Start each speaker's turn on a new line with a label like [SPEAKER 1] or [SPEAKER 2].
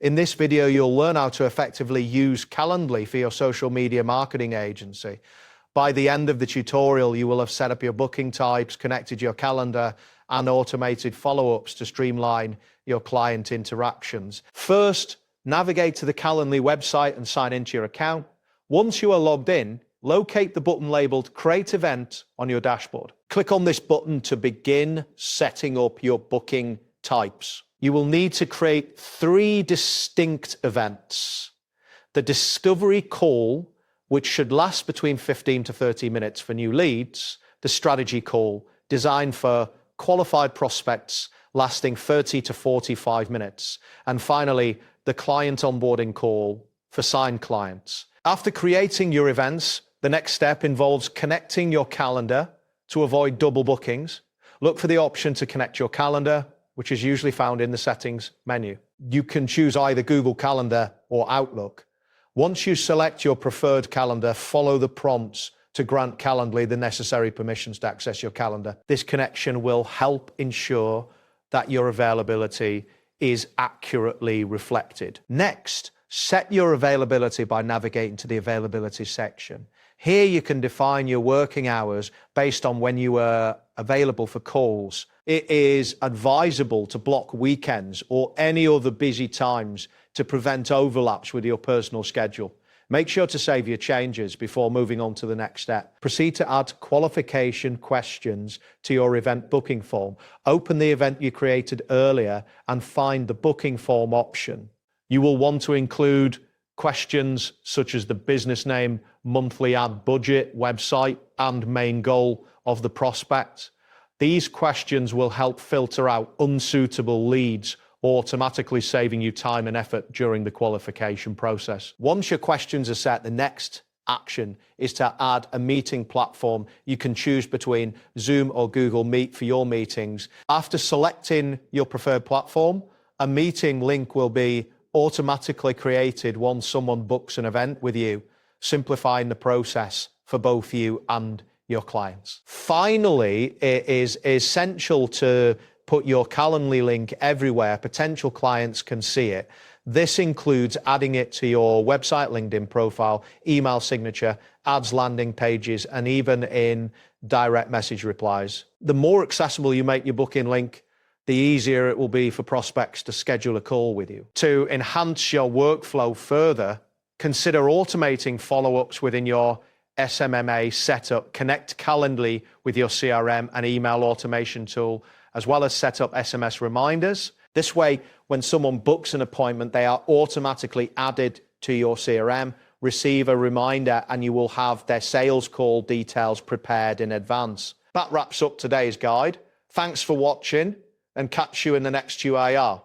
[SPEAKER 1] In this video, you'll learn how to effectively use Calendly for your social media marketing agency. By the end of the tutorial, you will have set up your booking types, connected your calendar, and automated follow-ups to streamline your client interactions. First, navigate to the Calendly website and sign into your account. Once you are logged in, locate the button labeled Create Event on your dashboard. Click on this button to begin setting up your booking types. You will need to create 3 distinct events. The discovery call, which should last between 15 to 30 minutes for new leads. The strategy call, designed for qualified prospects, lasting 30 to 45 minutes. And finally, the client onboarding call for signed clients. After creating your events, the next step involves connecting your calendar to avoid double bookings. Look for the option to connect your calendar, which is usually found in the settings menu. You can choose either Google Calendar or Outlook. Once you select your preferred calendar, follow the prompts to grant Calendly the necessary permissions to access your calendar. This connection will help ensure that your availability is accurately reflected. Next, set your availability by navigating to the availability section. Here you can define your working hours based on when you are available for calls. It is advisable to block weekends or any other busy times to prevent overlaps with your personal schedule. Make sure to save your changes before moving on to the next step. Proceed to add qualification questions to your event booking form. Open the event you created earlier and find the booking form option. You will want to include questions such as the business name, monthly ad budget, website, and main goal of the prospect. These questions will help filter out unsuitable leads, automatically saving you time and effort during the qualification process. Once your questions are set, the next action is to add a meeting platform. You can choose between Zoom or Google Meet for your meetings. After selecting your preferred platform, a meeting link will be automatically created once someone books an event with you, simplifying the process for both you and your clients. Finally, it is essential to put your Calendly link everywhere potential clients can see it. This includes adding it to your website, LinkedIn profile, email signature, ads landing pages, and even in direct message replies. The more accessible you make your booking link, the easier it will be for prospects to schedule a call with you. To enhance your workflow further, consider automating follow-ups within your SMMA setup. Connect Calendly with your CRM and email automation tool, as well as set up SMS reminders. This way, when someone books an appointment, they are automatically added to your CRM, receive a reminder, and you will have their sales call details prepared in advance. That wraps up today's guide. Thanks for watching, and catch you in the next UIR.